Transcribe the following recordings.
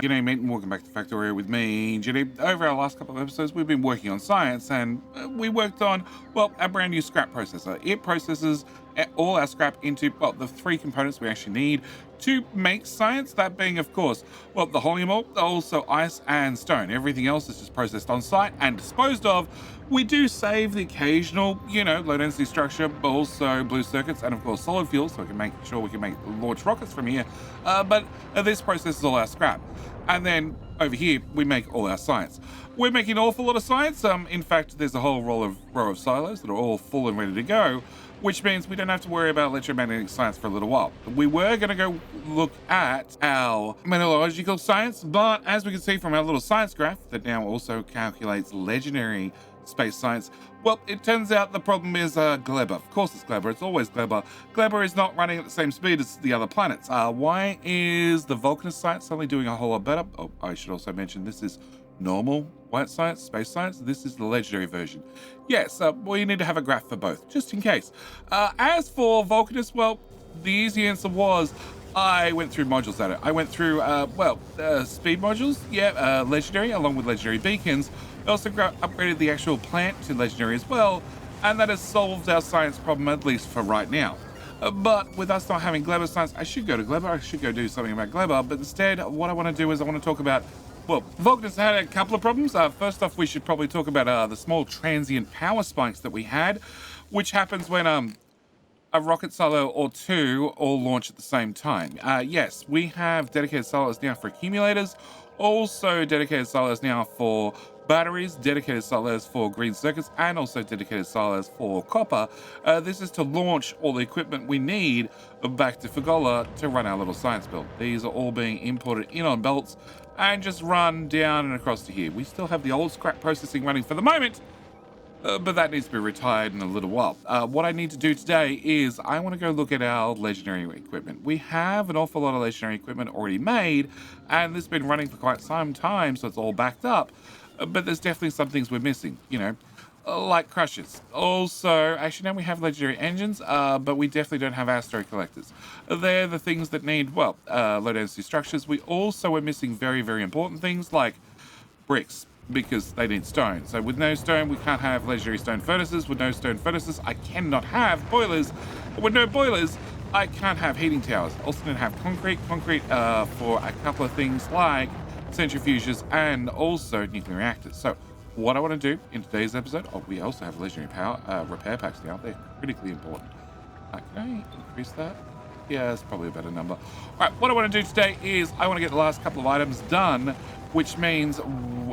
G'day mate and welcome back to Factorio with me, Jenny. Over our last couple of episodes, we've been working on science and we worked on, well, a brand new scrap processor. It processes all our scrap into, well, the three components we actually need to make science. That being, of course, well, the polymer, also ice and stone. Everything else is just processed on site and disposed of. We do save the occasional, low density structure, but also blue circuits and of course solid fuel, so we can make sure we can make launch rockets from here. But this processes all our scrap. And then over here, we make all our science. We're making an awful lot of science. In fact, there's a whole row of silos that are all full and ready to go, which means we don't have to worry about electromagnetic science for a little while. We were going to go look at our metallurgical science, but as we can see from our little science graph that now also calculates legendary space science, well, it turns out the problem is gleba. Of course it's gleba, it's always gleba. Gleba is not running at the same speed as the other planets. Why is the Vulcanist science suddenly doing a whole lot better? Oh, I should also mention this is normal white science, space science. This is the legendary version. Yes, well, you need to have a graph for both, just in case. As for Vulcanist, well, the easy answer was I went through modules at it. I went through, speed modules, legendary, along with legendary beacons. I also upgraded the actual plant to legendary as well, and that has solved our science problem, at least for right now. But with us not having gleba science, I should go to gleba, I should go do something about gleba, but instead, what I want to do is I want to talk about, well, Vulcan's had a couple of problems. First off, we should probably talk about the small transient power spikes that we had, which happens when a rocket silo or two all launch at the same time. Yes, we have dedicated silos now for accumulators, also dedicated silos now for batteries, dedicated silos for green circuits, and also dedicated silos for copper. This is to launch all the equipment we need back to Fagola to run our little science build. These are all being imported in on belts and just run down and across to here. We still have the old scrap processing running for the moment, but that needs to be retired in a little while. What I need to do today is I want to go look at our legendary equipment. We have an awful lot of legendary equipment already made, and this has been running for quite some time, so it's all backed up. But there's definitely some things we're missing, like crushers. Also, actually, now we have legendary engines, but we definitely don't have asteroid collectors. They're the things that need, well, low density structures. We also are missing very, very important things like bricks, because they need stone. So with no stone, we can't have legendary stone furnaces. With no stone furnaces, I cannot have boilers. With no boilers, I can't have heating towers. Also don't have concrete for a couple of things like centrifuges and also nuclear reactors. So what I want to do in today's episode, we also have legendary power repair packs now. They're critically important. Can I increase that? Yeah, that's probably a better number. All right, what I want to do today is I want to get the last couple of items done, which means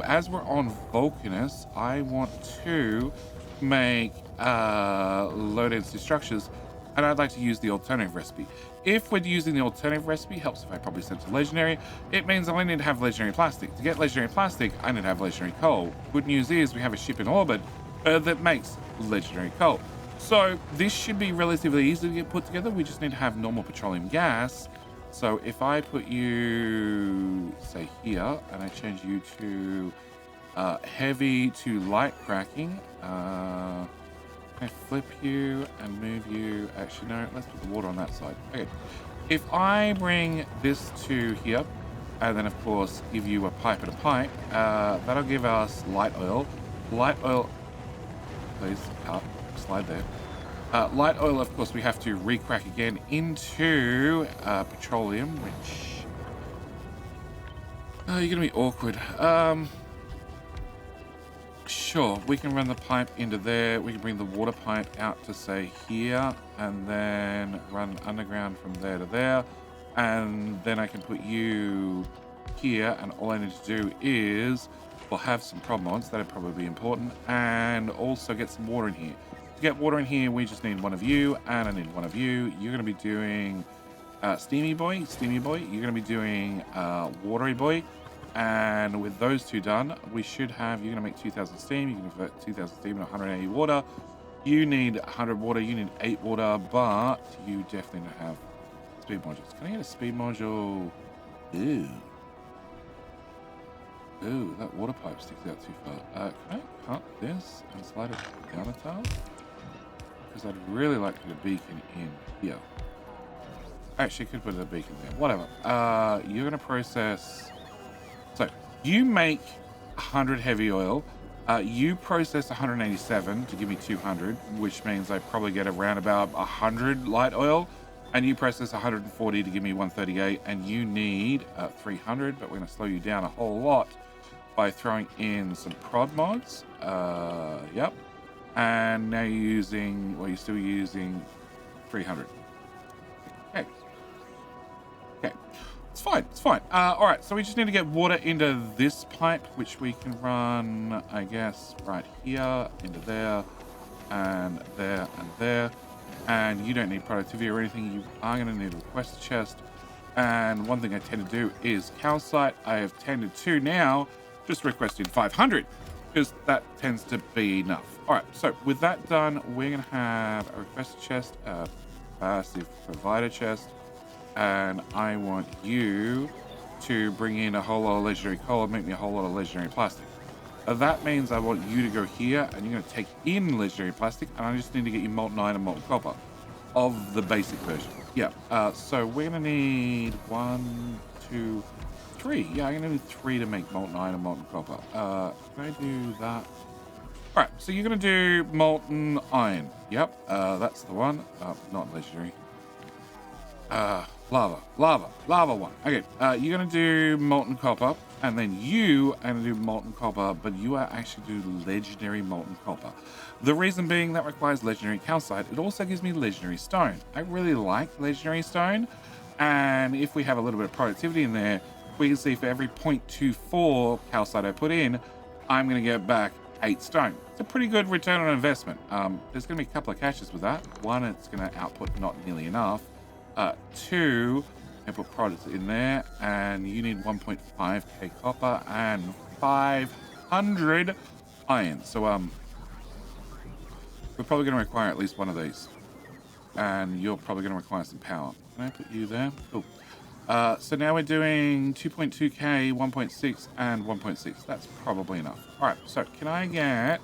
as we're on Vulcanus, I want to make low density structures, and I'd like to use the alternative recipe. If we're using the alternative recipe, helps if I probably set to legendary, it means I only need to have legendary plastic. To get legendary plastic, I need to have legendary coal. Good news is we have a ship in orbit that makes legendary coal. So this should be relatively easy to get put together. We just need to have normal petroleum gas. So if I put you, say here, and I change you to heavy to light cracking, I flip you and move you. Actually, no, let's put the water on that side. Okay. If I bring this to here, and then of course give you a pipe and a pipe, that'll give us light oil. Light oil, please, slide there. Light oil, of course, we have to re-crack again into petroleum, which you're gonna be awkward. Sure, we can run the pipe into there. We can bring the water pipe out to say here, and then run underground from there to there, and then I can put you here, and all I need to do is, well, have some probe mods. That'd probably be important, and also get some water in here. To get water in here, we just need one of you, and I need one of you. You're going to be doing Steamy Boy. You're going to be doing Watery Boy. And with those two done, we should have, you're going to make 2,000 steam. You can convert 2,000 steam and 180 water. You need 100 water. You need 8 water, but you definitely don't have speed modules. Can I get a speed module? Ew. Ooh, that water pipe sticks out too far. Can I cut this and slide it down a tile? Because I'd really like to put a beacon in here. Actually, I could put a beacon there. Whatever. You're going to process So you make 100 heavy oil. You process 187 to give me 200, which means I probably get around about 100 light oil. And you process 140 to give me 138, and you need 300, but we're going to slow you down a whole lot by throwing in some prod mods. Yep. And now you're still using 300. Okay. Okay. It's fine. It's fine. All right. So we just need to get water into this pipe, which we can run, I guess, right here, into there, and there, and there. And you don't need productivity or anything. You are going to need a request chest. And one thing I tend to do is calcite. I have tended to now just requesting 500 because that tends to be enough. All right, so with that done, we're going to have a request chest, a passive provider chest, and I want you to bring in a whole lot of legendary coal, make me a whole lot of legendary plastic. That means I want you to go here and you're going to take in legendary plastic, and I just need to get you molten iron and molten copper of the basic version. Yeah, so we're going to need 1, 2, 3. Yeah, I'm going to need 3 to make molten iron and molten copper. Can I do that? All right, so you're going to do molten iron. Yep, that's the one. Not legendary. Lava one. Okay, you're going to do molten copper, and then you are going to do molten copper, but you are actually do legendary molten copper. The reason being that requires legendary calcite. It also gives me legendary stone. I really like legendary stone, and if we have a little bit of productivity in there, we can see for every 0.24 calcite I put in, I'm going to get back 8 stone. It's a pretty good return on investment. There's going to be a couple of catches with that. One, it's going to output not nearly enough. 2, I put products in there, and you need 1.5k copper and 500 iron. So we're probably going to require at least one of these, and you're probably going to require some power. Can I put you there? Cool. So now we're doing 2.2k, 1.6, and 1.6. That's probably enough. All right. So can I get?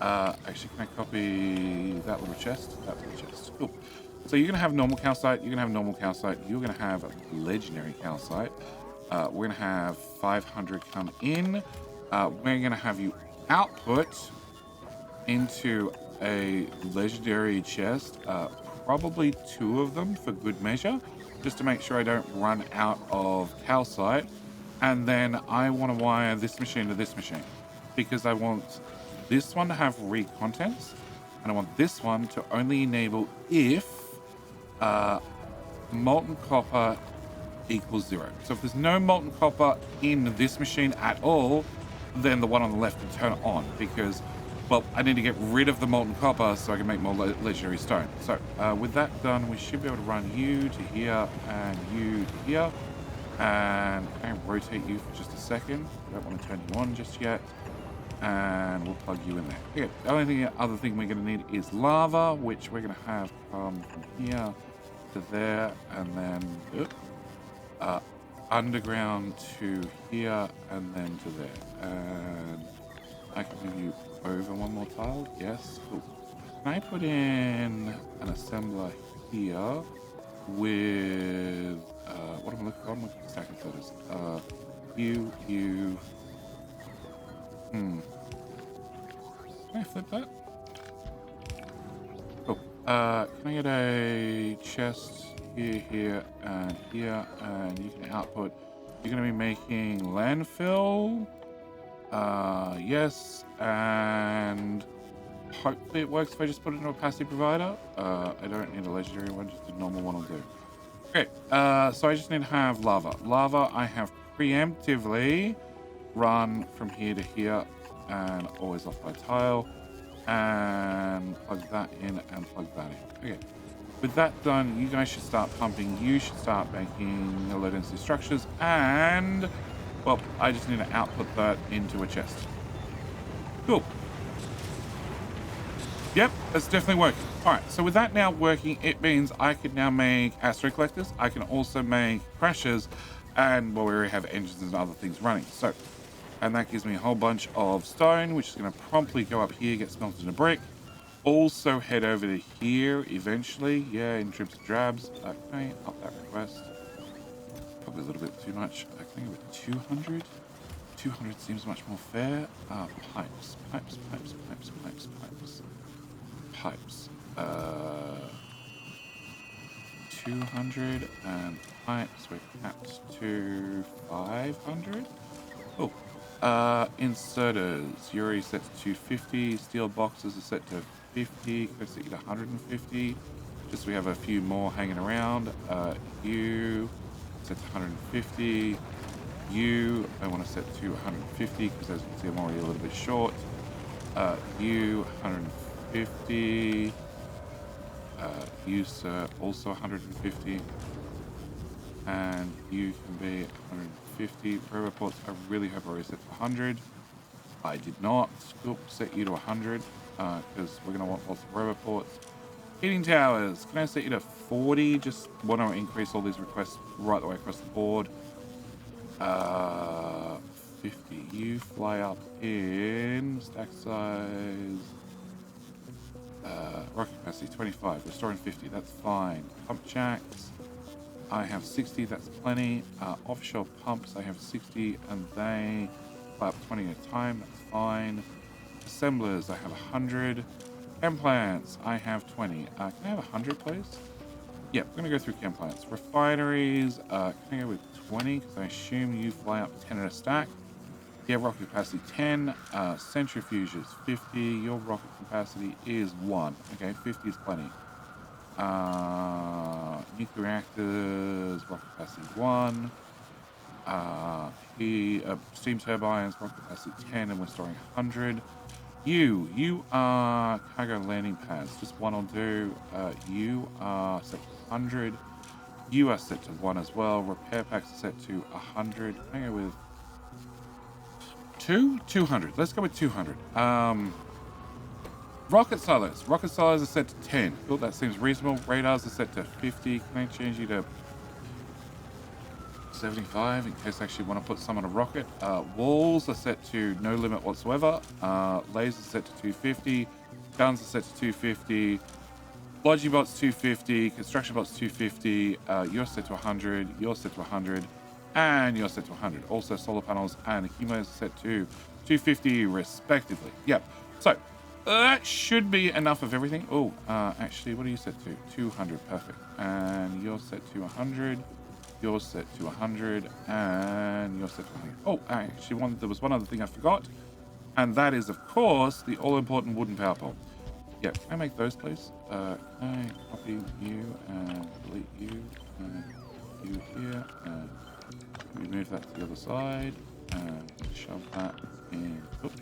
Actually, can I copy that little chest? That little chest. Cool. So you're going to have normal calcite, you're going to have normal calcite, you're going to have legendary calcite. We're going to have 500 come in. We're going to have you output into a legendary chest, probably 2 of them for good measure, just to make sure I don't run out of calcite. And then I want to wire this machine to this machine because I want this one to have read contents, and I want this one to only enable if molten copper equals 0. So if there's no molten copper in this machine at all, then the one on the left can turn it on because, well, I need to get rid of the molten copper so I can make more legendary stone. So with that done, we should be able to run you to here and you to here, and I can rotate you for just a second. I don't want to turn you on just yet, and we'll plug you in there. Okay, the only other thing we're going to need is lava, which we're going to have come from here to there, and then underground to here, and then to there. And I can move you over one more tile. Yes, cool. Can I put in an assembler here with what am I looking for? I'm looking for stacking filters. Can I flip that? Cool. Can I get a chest here, and here, and you can output. You're going to be making landfill. Yes, and hopefully it works if I just put it into a passive provider. I don't need a legendary one, just a normal one will do. Okay, so I just need to have lava. Lava I have preemptively run from here to here, and always off by tile, and plug that in and plug that in. Okay, with that done, you guys should start pumping. You should start making low density structures, and well, I just need to output that into a chest. Cool. Yep, that's definitely working. All right, so with that now working, it means I could now make asteroid collectors. I can also make crashers, and well, we already have engines and other things running. So, and that gives me a whole bunch of stone, which is going to promptly go up here, get smelted into brick. Also head over to here eventually. Yeah, in trips and drabs. Can I up that request? probably a little bit too much. I think with 200. 200 seems much more fair. Pipes. 200 and pipes. We're capped to 500. Oh. Inserters. Yuri set to 250. Steel boxes are set to 50. Can I set you to 150? Just so we have a few more hanging around. You set to 150. You, I want to set to 150 because as you can see, I'm already a little bit short. You, 150. You, sir, also 150. And you can be 150. Roboports, I really hope I already set to 100. I did not. Scoop, set you to 100 because we're going to want lots of roboports. Heating towers, can I set you to 40? Just want to increase all these requests right the way across the board. 50. You fly up in stack size. Rocket capacity 25. Restoring 50. That's fine. Pump jacks. I have 60. That's plenty. Offshore pumps. I have 60, and they fly up 20 at a time. That's fine. Assemblers. I have 100. Chem plants. I have 20. Can I have 100, please? Yeah, we're gonna go through chem plants. Refineries. Can I go with 20? Because I assume you fly up 10 at a stack. Yeah, rocket capacity 10. Centrifuges 50. Your rocket capacity is 1. Okay, 50 is plenty. Nuclear reactors, rocket capacity 1. Steam turbines, rocket capacity 10, and we're storing 100. You are cargo landing pads. Just one will do. You are set to 100. You are set to 1 as well. Repair packs are set to 100. Can I go with 200. Let's go with 200. Rocket silos. Rocket silos are set to 10. Cool, that seems reasonable. Radars are set to 50. Can I change you to 75 in case I actually want to put some on a rocket? Walls are set to no limit whatsoever. Lasers set to 250. Guns are set to 250. Lodging bots 250. Construction bots 250. You're set to 100. You're set to 100. And you're set to 100. Also, solar panels and accumulators are set to 250 respectively. Yep. So that should be enough of everything. Oh, actually, what are you set to? 200. Perfect. And you're set to 100. You're set to 100. And you're set to 100. Oh, actually, there was one other thing I forgot. And that is, of course, the all-important wooden power pole. Yeah, can I make those, please? Can I copy you and delete you and you here and we move that to the other side and shove that in. Oops.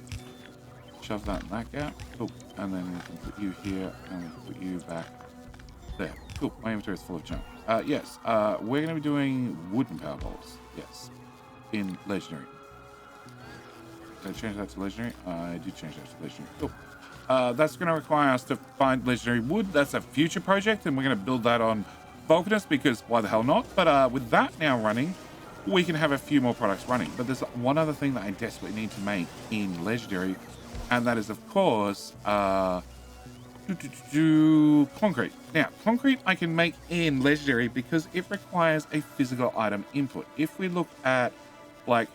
Shove that in that gap. Cool. And then we can put you here and we can put you back there. Cool. My inventory is full of junk. Yes. We're going to be doing wooden power poles. Yes. In legendary. Did I change that to legendary? I did change that to legendary. Cool. That's going to require us to find legendary wood. That's a future project, and we're going to build that on Vulcanus because why the hell not? But with that now running, we can have a few more products running. But there's one other thing that I desperately need to make in legendary, and that is, of course, concrete. Now, concrete I can make in legendary because it requires a physical item input. If we look at, like,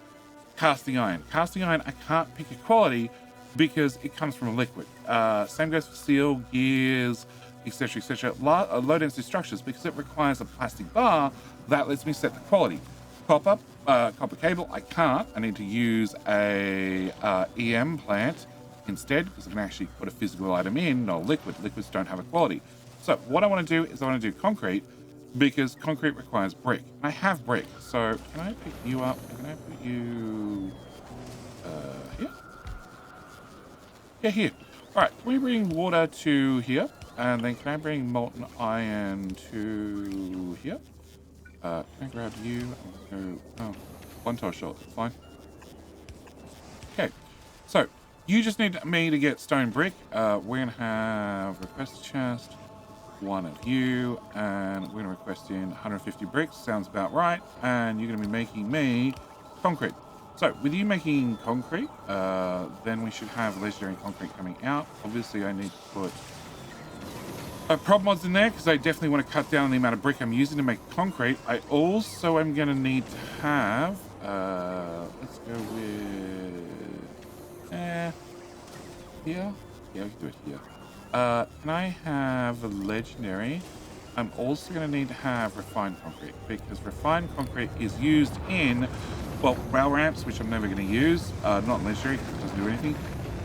casting iron, I can't pick a quality because it comes from a liquid. Same goes for steel, gears, etc., etc. Low density structures because it requires a plastic bar that lets me set the quality. Copper cable, I can't. I need to use a EM plant instead because I can actually put a physical item in, not a liquid. Liquids don't have a quality. So what I want to do is I want to do concrete because concrete requires brick. I have brick, so can I pick you up? Can I put you here? Yeah, here. All right, can we bring water to here? And then can I bring molten iron to here? Can I grab you? Oh, one tile short, that's fine. Okay, so you just need me to get stone brick. We're gonna have request chest, one of you, and we're gonna request in 150 bricks, sounds about right. And you're gonna be making me concrete. So with you making concrete, then we should have legendary concrete coming out. Obviously I need to put Prop mods in there because I definitely want to cut down the amount of brick I'm using to make concrete. I also am going to need to have, let's go with, here. Yeah, we can do it here. Can I have a legendary? I'm also going to need to have refined concrete because refined concrete is used in, well, rail ramps, which I'm never going to use. Not legendary because it doesn't do anything.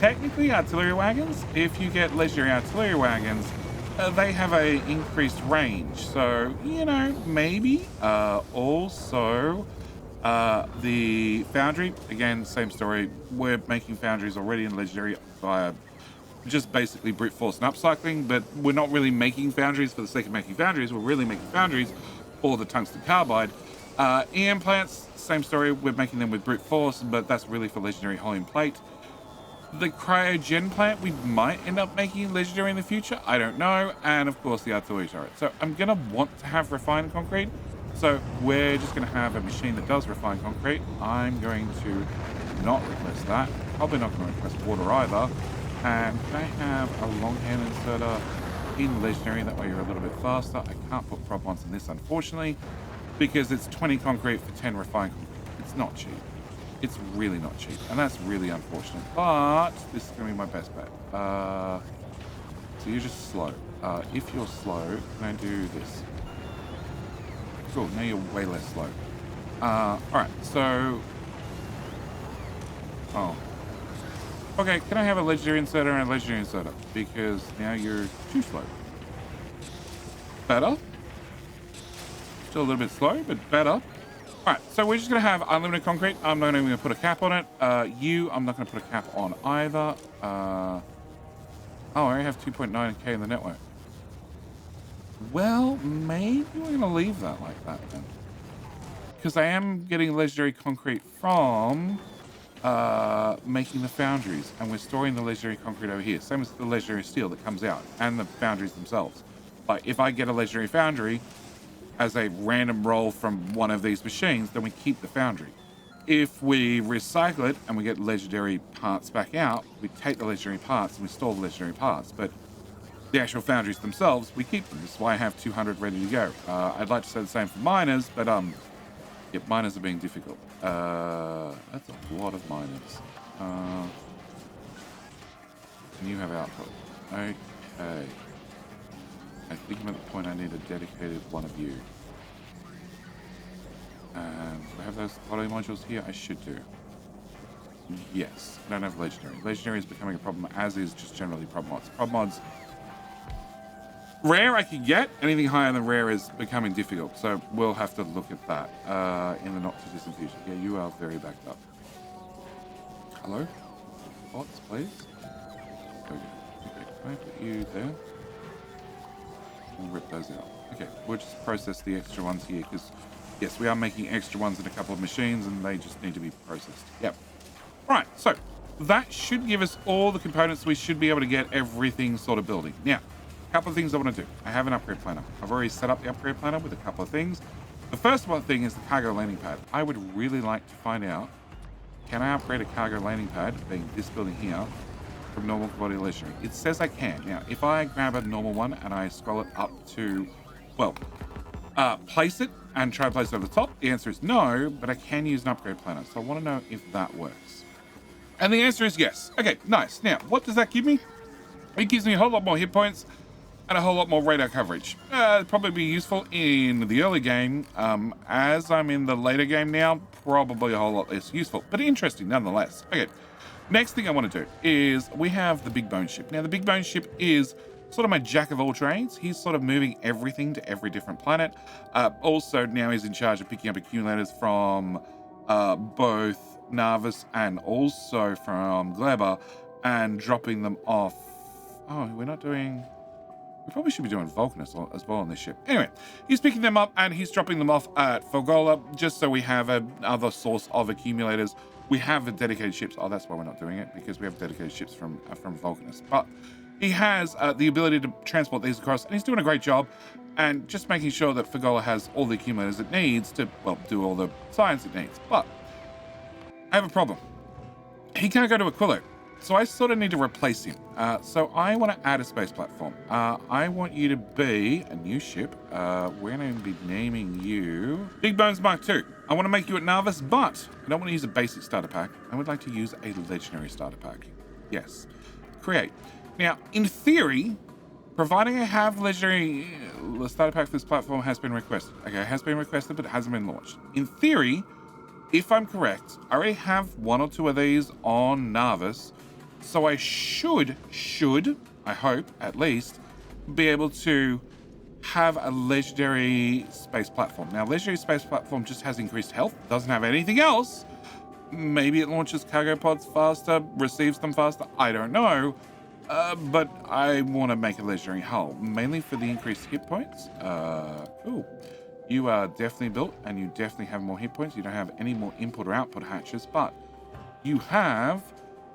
Technically, artillery wagons, if you get legendary artillery wagons, they have a increased range. So, you know, maybe. Also, the foundry, again, same story. We're making foundries already in legendary via just basically brute force and upcycling, but we're not really making foundries for the sake of making foundries. We're really making foundries for the tungsten carbide. EM plants, same story. We're making them with brute force, but that's really for legendary helium plate. The cryogen plant we might end up making legendary in the future. I don't know. And of course the artillery turret. So I'm going to want to have refined concrete. So we're just going to have a machine that does refined concrete. I'm going to not request that. Probably not going to request water either. And can I have a longhand inserter in legendary? That way you're a little bit faster. I can't put prop ons in this, unfortunately, because it's 20 concrete for 10 refined concrete. It's not cheap. It's really not cheap, and that's really unfortunate. But this is going to be my best bet. So you're just slow. If you're slow, can I do this? Cool, now you're way less slow. Alright, so... Oh. Okay, can I have a legendary inserter and a legendary inserter? Because now you're too slow. Better. Still a little bit slow, but better. Alright, so we're just going to have unlimited concrete. I'm not even going to put a cap on it. I'm not going to put a cap on either. Oh, I only have 2.9k in the network. Well, maybe we're going to leave that like that then. Because I am getting legendary concrete from making the foundries. And we're storing the legendary concrete over here. Same as the legendary steel that comes out. And the foundries themselves. Like, if I get a legendary foundry as a random roll from one of these machines, then we keep the foundry. If we recycle it and we get legendary parts back out, we take the legendary parts and we store the legendary parts. But the actual foundries themselves, we keep them. This is why I have 200 ready to go. I'd like to say the same for miners, but yeah, miners are being difficult. That's a lot of miners. And you have output. Okay. I think I'm at the point I need a dedicated one of you. And do I have those poly modules here? I should do. Yes, I don't have legendary. Legendary is becoming a problem, as is just generally prop mods. Prop mods, rare I can get. Anything higher than rare is becoming difficult. So we'll have to look at that in the not too distant future. Yeah, you are very backed up. Hello? Bots, please? Okay, can I put you there? We'll rip those out. Okay, we'll just process the extra ones here because, yes, we are making extra ones in a couple of machines and they just need to be processed. Yep. Right, so that should give us all the components we should be able to get everything sort of building. Now, a couple of things I want to do. I have an upgrade planner. I've already set up the upgrade planner with a couple of things. The first one thing is the cargo landing pad. I would really like to find out, can I upgrade a cargo landing pad, being this building here, from normal quality legendary? It says I can. Now, if I grab a normal one and I scroll it up to, well, place it and try to place it over the top, the answer is no, but I can use an upgrade planner. So I want to know if that works. And the answer is yes. Okay, nice. Now, what does that give me? It gives me a whole lot more hit points and a whole lot more radar coverage. It'd probably be useful in the early game. As I'm in the later game now, probably a whole lot less useful, but interesting nonetheless. Okay. Next thing I want to do is we have the big bone ship. Now, the big bone ship is sort of my jack of all trades. He's sort of moving everything to every different planet. Also, now he's in charge of picking up accumulators from both Narvis and also from Gleba and dropping them off. Oh, we're not doing... We probably should be doing Vulcanus as well on this ship. Anyway, he's picking them up and he's dropping them off at Fogola just so we have another source of accumulators. We have the dedicated ships. Oh, that's why we're not doing it, because we have dedicated ships from Vulcanus. But he has the ability to transport these across, and he's doing a great job. And just making sure that Fogola has all the accumulators it needs to, well, do all the science it needs. But I have a problem. He can't go to Aquilo. So I sort of need to replace him. So I want to add a space platform. I want you to be a new ship. We're going to be naming you Big Bones Mark II. I want to make you at Narvis, but I don't want to use a basic starter pack. I would like to use a legendary starter pack. Yes. Create. Now, in theory, providing I have legendary, the starter pack for this platform has been requested. Okay, it has been requested, but it hasn't been launched. In theory, if I'm correct, I already have 1 or 2 of these on Narvis. So I should, I hope at least, be able to have a legendary space platform. Now, legendary space platform just has increased health, doesn't have anything else. Maybe it launches cargo pods faster, receives them faster, I don't know. But I want to make a legendary hull, mainly for the increased hit points. Cool. You are definitely built, and you definitely have more hit points. You don't have any more input or output hatches, but you have,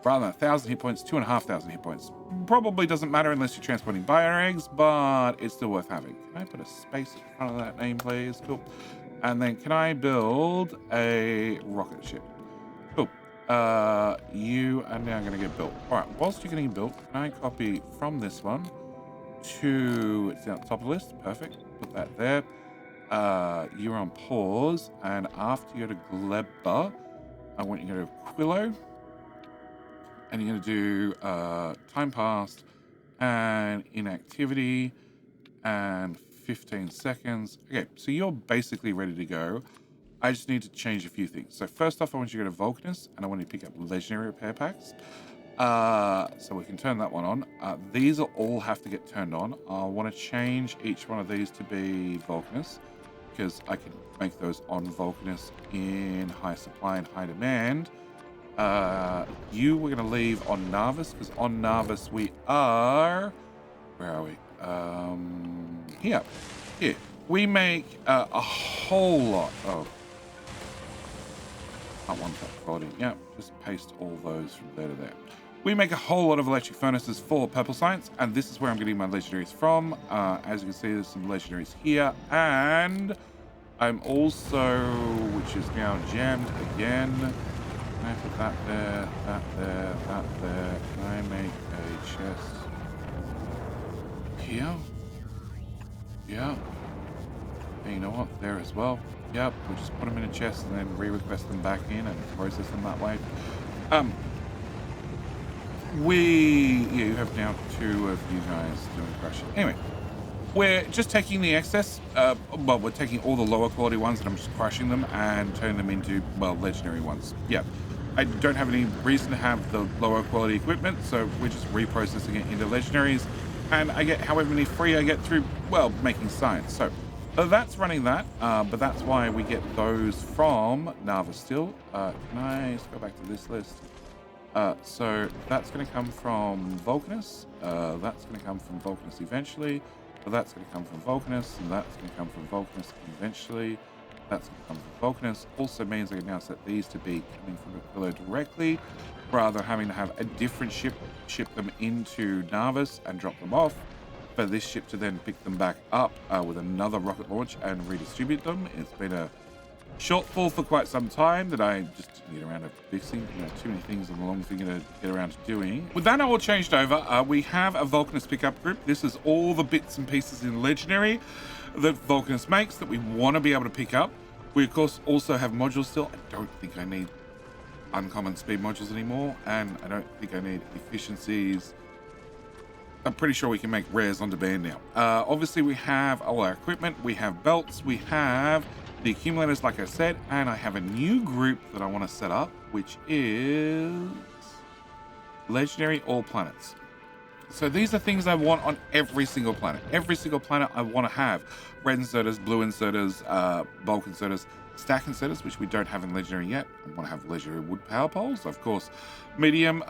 rather than 1,000 hit points, 2,500 hit points. Probably doesn't matter unless you're transporting bio eggs, but it's still worth having. Can I put a space in front of that name, please? Cool. And then can I build a rocket ship? Cool. You are now going to get built. All right, whilst you're getting built, can I copy from this one to, it's down at the top of the list. Perfect. Put that there. You're on pause, and after you go to gleba, I want you to go to Quillo, and you're going to do time passed and inactivity and 15 seconds. Okay, so you're basically ready to go. I just need to change a few things. So first off, I want you to go to Vulcanus, and I want you to pick up legendary repair packs. So we can turn that one on. These will all have to get turned on. I want to change each one of these to be Vulcanus, because I can make those on Vulcanus in high supply and high demand. You we're going to leave on Narvis, because on Narvis we are... Where are we? Here. We make a whole lot of... Not one top quality. Yeah, just paste all those from there to there. We make a whole lot of electric furnaces for Purple Science, and this is where I'm getting my legendaries from. As you can see, there's some legendaries here, and I'm also, which is now jammed again. Can I put that there, that there, that there? Can I make a chest here? Yeah. And you know what? There as well. Yep, we'll just put them in a chest and then re-request them back in and process them that way. You have now 2 of you guys doing crushing. Anyway, we're just taking the excess, well, we're taking all the lower quality ones and I'm just crushing them and turning them into, well, legendary ones. Yeah, I don't have any reason to have the lower quality equipment, so we're just reprocessing it into legendaries, and I get however many free I get through, well, making science. So that's running that, but that's why we get those from Narva still. Can I just go back to this list? So that's going to come from Vulcanus, that's going to come from Vulcanus eventually, but that's going to come from Vulcanus, and that's going to come from Vulcanus eventually, that's going to come from Vulcanus. Also means I can now set these to be coming from Aquilo directly, rather than having to have a different ship ship them into Narvis and drop them off, for this ship to then pick them back up with another rocket launch and redistribute them. It's been a shortfall for quite some time that I just didn't get around to fixing. You know, too many things on the long thing to get around to doing. With that all changed over, we have a Vulcanus pickup group. This is all the bits and pieces in Legendary that Vulcanus makes that we want to be able to pick up. We, of course, also have modules still. I don't think I need uncommon speed modules anymore, and I don't think I need efficiencies. I'm pretty sure we can make rares on demand now. Obviously, we have all our equipment. We have belts. We have the accumulators, like I said, and I have a new group that I want to set up, which is Legendary All Planets. So these are things I want on every single planet. Every single planet I want to have red inserters, blue inserters, bulk inserters, stack inserters, which we don't have in Legendary yet. I want to have Legendary wood power poles, of course. Medium,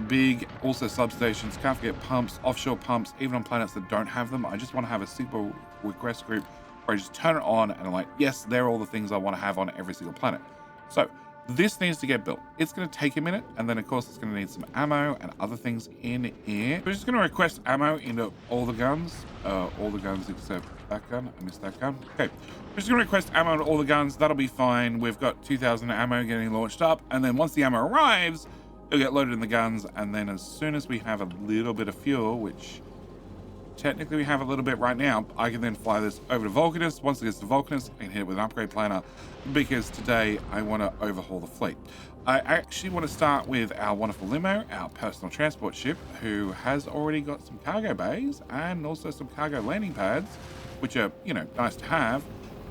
big, also substations, can't forget pumps, offshore pumps, even on planets that don't have them. I just want to have a simple request group where I just turn it on and I'm like, yes, they're all the things I want to have on every single planet. So this needs to get built. It's going to take a minute, and then of course it's going to need some ammo and other things in here. We're just going to request ammo into all the guns except that gun. I missed that gun. Okay, we're just going to request ammo into all the guns. That'll be fine. We've got 2,000 ammo getting launched up, and then once the ammo arrives, It'll get loaded in the guns, and then as soon as we have a little bit of fuel, which technically we have a little bit right now, I can then fly this over to Vulcanus. Once it gets to Vulcanus, I can hit it with an upgrade planner, because today I want to overhaul the fleet. I actually want to start with our wonderful limo, our personal transport ship, who has already got some cargo bays and also some cargo landing pads, which are, you know, nice to have.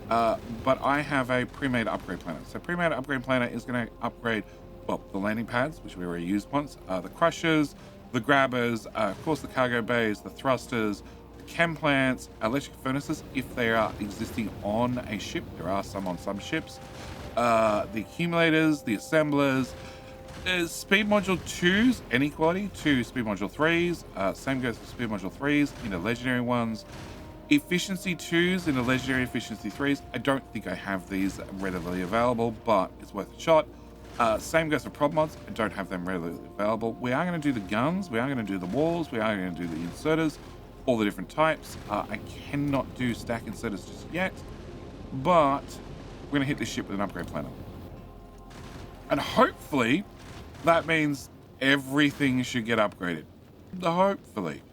But I have a pre-made upgrade planner. So pre-made upgrade planner is going to upgrade, well, the landing pads, which we already used once, the crushers, the grabbers, of course the cargo bays, the thrusters, the chem plants, electric furnaces, if they are existing on a ship. There are some on some ships. The accumulators, the assemblers, speed module 2s, any quality, 2 speed module 3s, same goes for speed module 3s, into legendary ones. Efficiency 2s into legendary efficiency 3s. I don't think I have these readily available, but it's worth a shot. Same goes for prop mods. I don't have them readily available. We are going to do the guns, we are going to do the walls, we are going to do the inserters, all the different types. I cannot do stack inserters just yet, but we're going to hit this ship with an upgrade planner. And hopefully that means everything should get upgraded. Hopefully.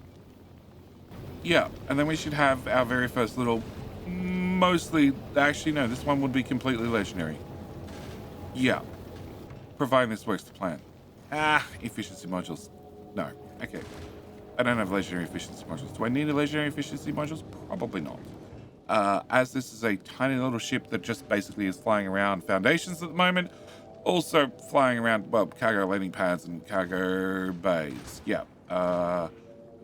Yeah, and then we should have our very first little, mostly, actually no, this one would be completely legendary. Yeah, providing this works to plan. Efficiency modules. No, okay. I don't have legendary efficiency modules. Do I need a legendary efficiency modules? Probably not. As this is a tiny little ship that just basically is flying around foundations at the moment, also flying around, well, cargo landing pads and cargo bays. Yeah, I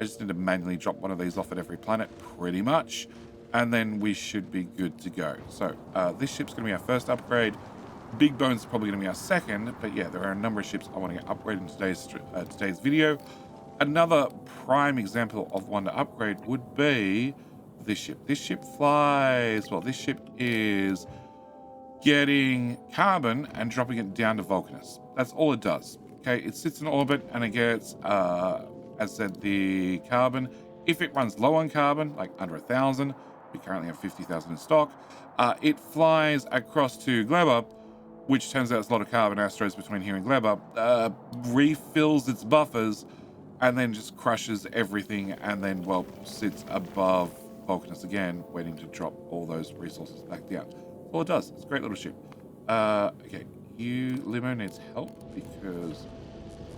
just need to manually drop one of these off at every planet, pretty much, and then we should be good to go. So this ship's going to be our first upgrade. Big Bone's probably going to be our second, but yeah, there are a number of ships I want to get upgraded in today's video. Another prime example of one to upgrade would be this ship. This ship flies, well, this ship is getting carbon and dropping it down to Vulcanus. That's all it does. Okay, it sits in orbit and it gets, as I said, the carbon. If it runs low on carbon, like under 1,000, we currently have 50,000 in stock, it flies across to gleba, which turns out it's a lot of carbon asteroids between here and gleba, refills its buffers, and then just crushes everything, and then, well, sits above Vulcanus again, waiting to drop all those resources back down. All it does. It's a great little ship. Okay, you, Limo, needs help because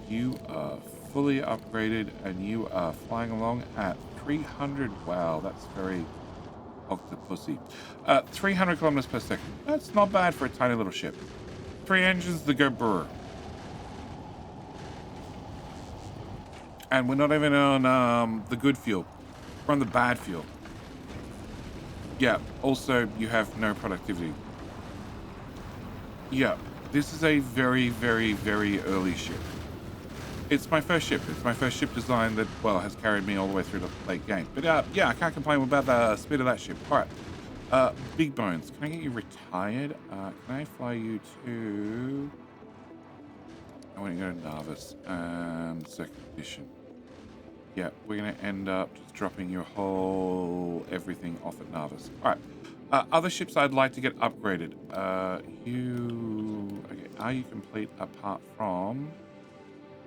you are fully upgraded and you are flying along at 300. Wow, that's very octopussy. 300 kilometers per second. That's not bad for a tiny little ship. 3 engines to go brr. And we're not even on the good fuel. We're on the bad fuel. Yeah, also you have no productivity. Yeah, this is a very, very, very early ship. It's my first ship. It's my first ship design that, well, has carried me all the way through the late game. But yeah, I can't complain about the speed of that ship. All right, Big Bones, can I get you retired? Can I fly you to... I want to go to Narvis and second edition. Yeah, we're going to end up just dropping your whole everything off at Narvis. All right. Other ships I'd like to get upgraded. Okay, are you complete apart from...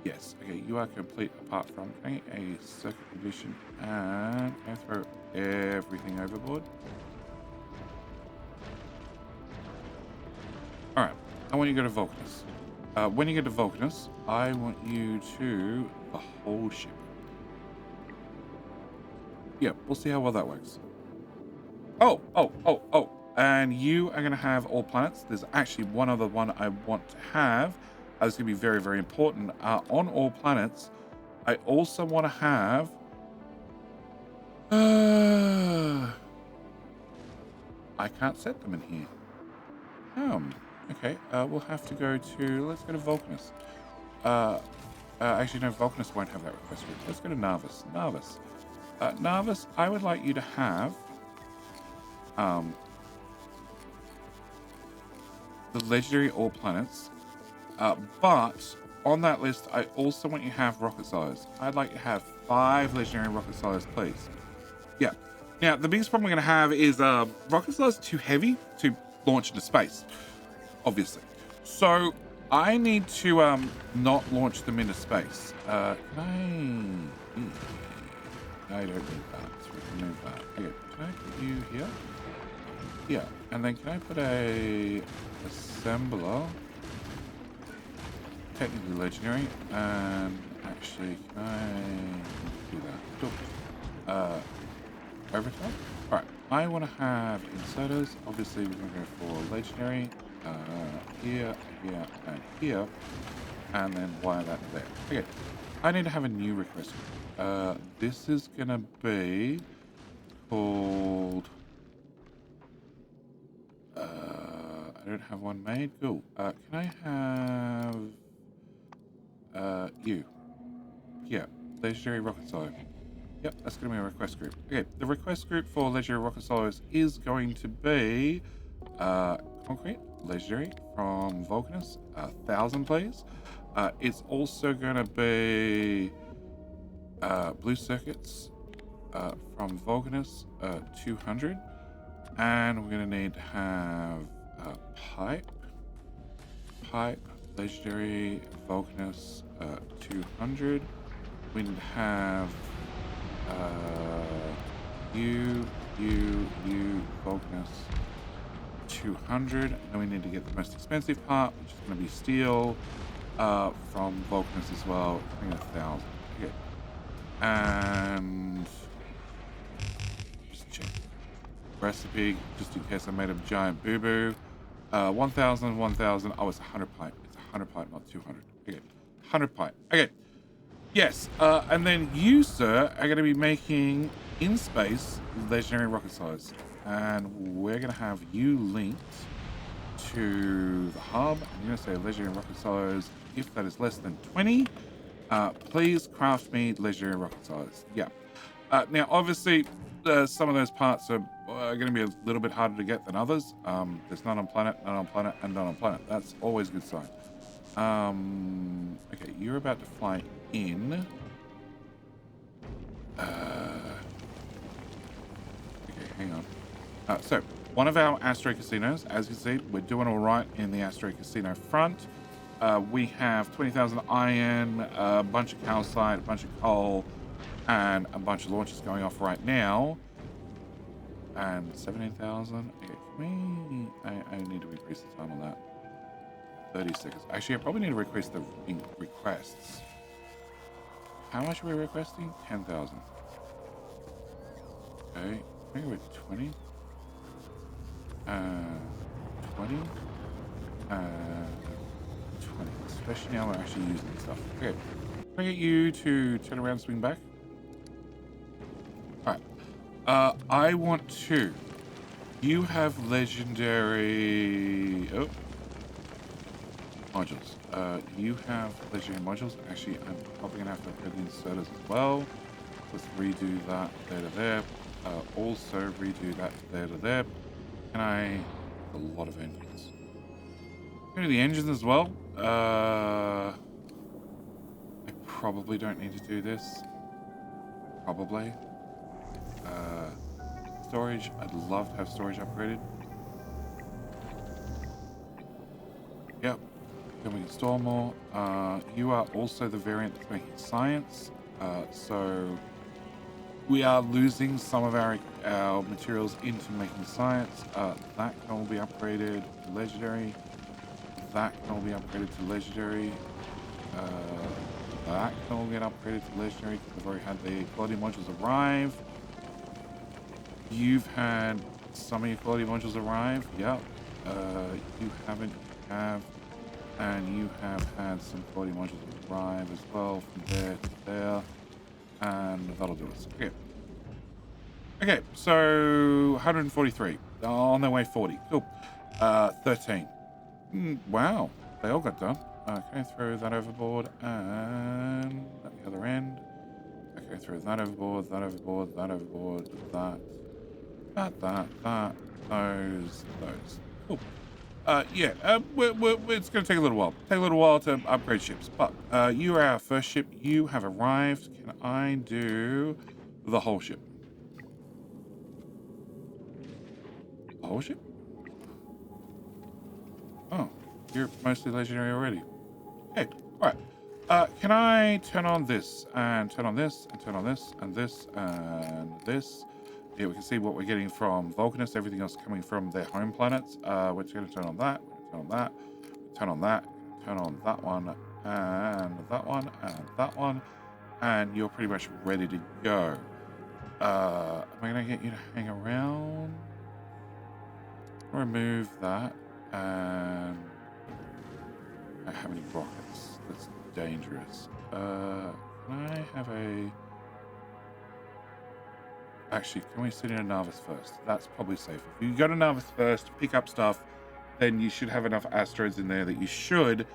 Yes, okay, you are complete apart from... Can I get a second edition and can I throw everything overboard? All right, I want you to go to Vulcanus. When you get to Vulcanus, I want you to the whole ship. Yeah, we'll see how well that works. Oh. And you are going to have all planets. There's actually one other one I want to have. It's going to be very, very important. On all planets, I also want to have... I can't set them in here. Okay, we'll have to go to... Let's go to Vulcanus. Actually, no, Vulcanus won't have that request. Let's go to Narvis. Narvis, I would like you to have the legendary all planets, but on that list, I also want you to have rocket size. I'd like you to have 5 legendary rocket size, please. Yeah. Now, the biggest problem we're going to have is rocket size is too heavy to launch into space, obviously. So I need to not launch them into space. Can I? No, I don't need that. So we can move that. Okay, can I put you here? Here, and then can I put a assembler? Technically legendary, and actually, can I do that? Cool. Overtime. All right. I want to have inserters. Obviously, we're going to go for legendary. Here, here, and here, and then wire that there. Okay. I need to have a new request. This is gonna be called. I don't have one made. Cool. Can I have you? Yeah, legendary rocket solo. Yep, that's gonna be a request group. Okay, the request group for legendary rocket solos is going to be concrete legendary from Vulcanus, 1,000 please. It's also gonna be blue circuits from Vulcanus, 200, and we're gonna need to have pipe, legendary Vulcanus, 200. We need to have you, Vulcanus, 200. And then we need to get the most expensive part, which is going to be steel from Vulcanus as well. I think 1,000. Okay. And just check recipe, just in case I made a giant boo-boo. 1,000, 1,000. Oh, it's 100 pipe. It's 100 pipe, not 200. Okay. 100 pipe. Okay. Yes, and then you, sir, are going to be making in space legendary rocket size, and we're going to have you linked to the hub. I'm going to say legendary rocket size. If that is less than 20, please craft me legendary rocket size. Yeah. Now, obviously, some of those parts are going to be a little bit harder to get than others. There's none on planet, none on planet, and none on planet. That's always a good sign. Okay, you're about to fly in. Okay, hang on. So, one of our asteroid casinos, as you see, we're doing all right in the asteroid casino front. We have 20,000 iron, a bunch of calcite, a bunch of coal, and a bunch of launches going off right now. And 17,000. Okay, can we... I need to increase the time on that. 30 seconds. Actually, I probably need to request the requests. How much are we requesting? 10,000. Okay. I think we're 20. 20. 20. Especially now we're actually using this stuff. Okay. Can I get you to turn around and swing back? Alright. I want to. You have legendary... Oh. Modules. You have legendary modules. Actually, I'm probably going to have to upgrade the inserters as well. Let's redo that there to there. Also redo that there to there. Can I... A lot of engines. Can I do the engines as well? I probably don't need to do this. Probably. Storage. I'd love to have storage upgraded. Yep. Then we can store more. You are also the variant that's making science. So we are losing some of our materials into making science. That can all be upgraded to legendary. That can all be upgraded to legendary. That can all get upgraded to legendary because I've already had the quality modules arrive. You've had some of your quality modules arrive. Yep. You haven't. You have. And you have had some quality modules arrive as well from there to there. And that'll do us. Okay. Okay, so 143. On their way 40. Cool. 13. Wow. They all got done. Okay, throw that overboard and at the other end. Okay, throw that overboard, that overboard, that overboard, that, those. Cool. Yeah, it's going to take a little while. Take a little while to upgrade ships. But you are our first ship. You have arrived. Can I do the whole ship? The whole ship? Oh. you're mostly legendary already. Hey, alright. Can I turn on this, and turn on this, and turn on this, and this, and this? Yeah, we can see what we're getting from Vulcanus, everything else coming from their home planets. We're going to turn on that, we're going to turn on that, turn on that, turn on that one, and that one, and that one, and you're pretty much ready to go. Am I going to get you to hang around? Remove that, and I have any rockets? That's dangerous. Can I have a... Actually, can we sit in a Narvis first? That's probably safer. If you go to Narvis first, pick up stuff, then you should have enough asteroids in there that you should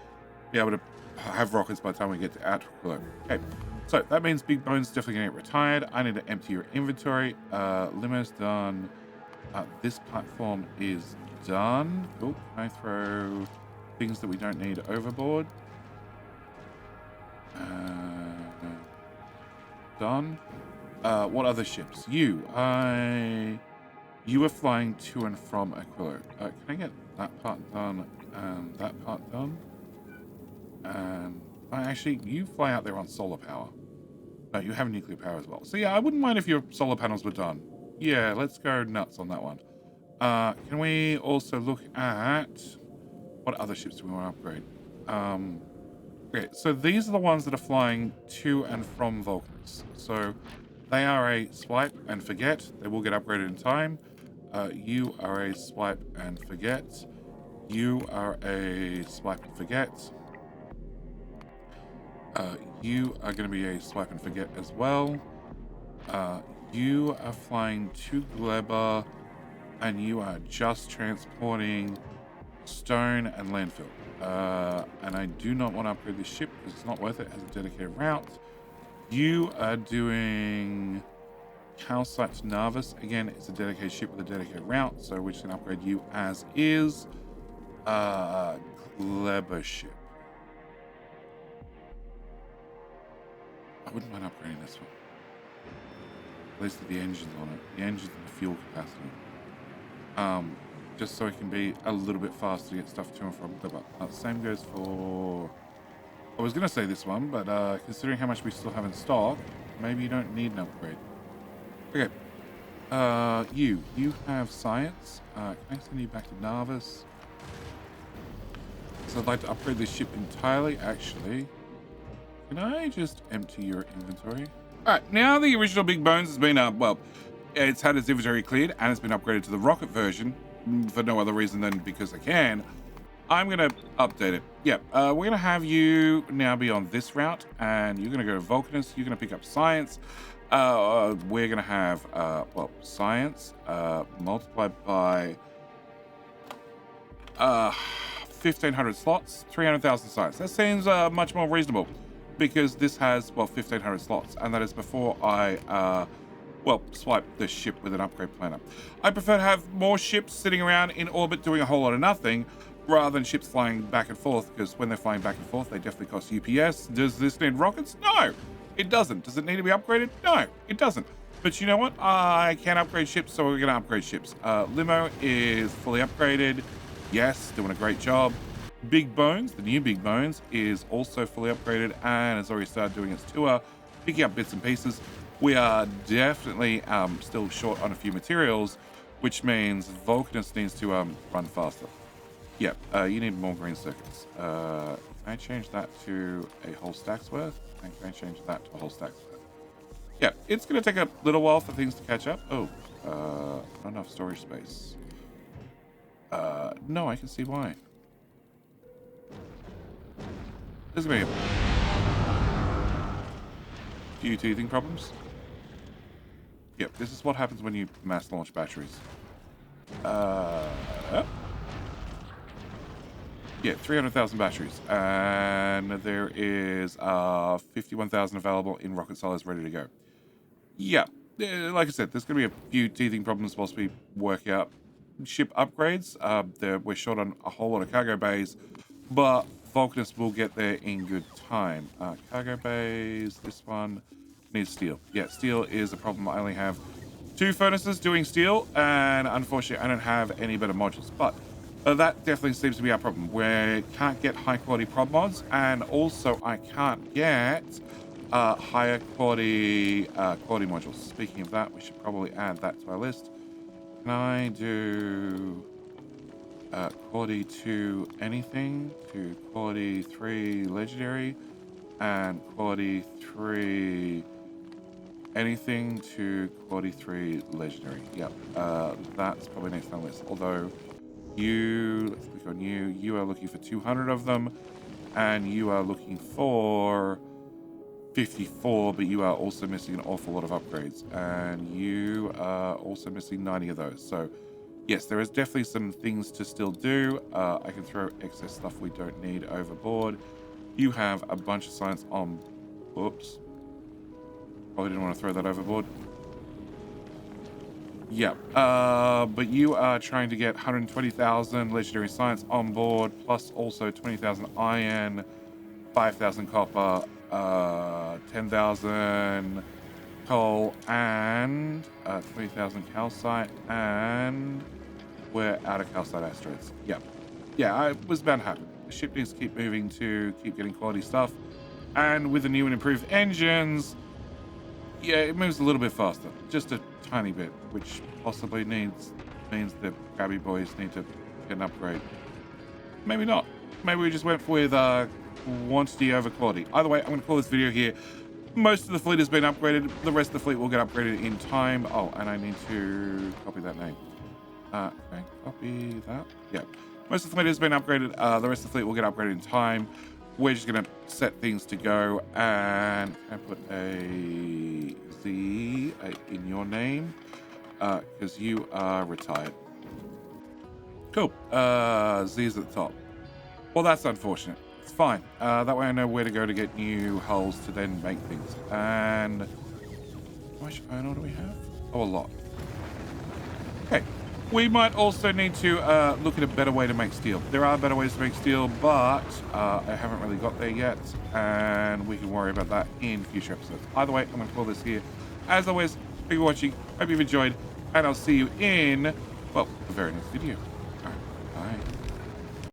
be able to have rockets by the time we get to Aquilo. Okay, so that means Big Bone's definitely going to get retired. I need to empty your inventory. Limo's done. This platform is done. Oh, can I throw things that we don't need overboard? Done. What other ships? You are flying to and from Aquilo. Can I get that part done and that part done? And actually, you fly out there on solar power. No, you have nuclear power as well. So yeah, I wouldn't mind if your solar panels were done. Yeah, let's go nuts on that one. Can we also look at what other ships do we want to upgrade? Okay, so these are the ones that are flying to and from Vulcanus. So they are a swipe and forget. They will get upgraded in time. You are a swipe and forget. You are a swipe and forget. You are going to be a swipe and forget as well. You are flying to gleba, and you are just transporting stone and landfill. And I do not want to upgrade this ship because it's not worth it. It has a dedicated route. You are doing calcite to Narvis. Again, it's a dedicated ship with a dedicated route, so we're just going to upgrade you as is. Gleba ship. I wouldn't mind upgrading this one. At least with the engines on it. The engines and the fuel capacity. Just so it can be a little bit faster to get stuff to and from Gleba. Same goes for... I was going to say this one, but considering how much we still have in stock, maybe you don't need an upgrade. Okay. You have science. Can I send you back to Narvis? So I'd like to upgrade this ship entirely, actually. Can I just empty your inventory? Alright, now the original Big Bones has been, well, it's had its inventory cleared and it's been upgraded to the rocket version for no other reason than because I can. I'm going to update it. Yeah, we're going to have you now be on this route, and you're going to go to Vulcanus. You're going to pick up science. We're going to have, well, science multiplied by 1,500 slots, 300,000 science. That seems much more reasonable because this has, well, 1,500 slots, and that is before I, well, swipe the ship with an upgrade planner. I prefer to have more ships sitting around in orbit doing a whole lot of nothing, rather than ships flying back and forth, because when they're flying back and forth, they definitely cost UPS. Does this need rockets? No, it doesn't. Does it need to be upgraded? No, it doesn't. But you know what? I can upgrade ships, so we're going to upgrade ships. Limo is fully upgraded. Yes, doing a great job. Big Bones, the new Big Bones, is also fully upgraded and has already started doing its tour, picking up bits and pieces. We are definitely still short on a few materials, which means Vulcanus needs to run faster. Yeah, you need more green circuits. Can I change that to a whole stack's worth? And can I change that to a whole stack's worth? Yeah, it's going to take a little while for things to catch up. Oh, not enough storage space. No, I can see why. There's going to be a few teething problems. Yep, this is what happens when you mass launch batteries. Yeah, 300,000 batteries, and there is 51,000 available in rocket silos ready to go. Yeah, like I said, there's going to be a few teething problems whilst we work out ship upgrades. We're short on a whole lot of cargo bays, but Vulcanus will get there in good time. Cargo bays, this one needs steel. Yeah, steel is a problem. I only have 2 furnaces doing steel, and unfortunately I don't have any better modules, but That definitely seems to be our problem. We can't get high quality prod mods, and also I can't get higher quality modules. Speaking of that, we should probably add that to our list. Can I do quality 2 anything to quality 3 legendary and quality 3 anything to quality 3 legendary? Yep, that's probably next on the list. Although let's click on you are looking for 200 of them, and you are looking for 54, but you are also missing an awful lot of upgrades, and you are also missing 90 of those. So yes, there is definitely some things to still do. I can throw excess stuff we don't need overboard. You have a bunch of science on. Oops, probably didn't want to throw that overboard. Yeah, but you are trying to get 120,000 legendary science on board, plus also 20,000 iron, 5,000 copper, 10,000 coal, and 20,000 calcite, and we're out of calcite asteroids. Yep. Yeah, I was bound to happen. The ship needs to keep moving to keep getting quality stuff, and with the new and improved engines, yeah, it moves a little bit faster, just a tiny bit, which possibly means the crabby boys need to get an upgrade. Maybe not. Maybe we just went with quantity over quality. Either way, I'm going to call this video here. Most of the fleet has been upgraded. The rest of the fleet will get upgraded in time. Oh, and I need to copy that name. Can I copy that? Yeah. Most of the fleet has been upgraded. The rest of the fleet will get upgraded in time. We're just going to set things to go, and I put a Z in your name because you are retired. Cool. Z's at the top. Well, that's unfortunate. It's fine. That way I know where to go to get new hulls to then make things. And how much iron ore do we have? Oh, a lot. Okay. We might also need to look at a better way to make steel. There are better ways to make steel, but I haven't really got there yet, and we can worry about that in future episodes. Either way, I'm going to call this here. As always, thank you for watching. Hope you've enjoyed, and I'll see you in, well, the very next video. All right, bye.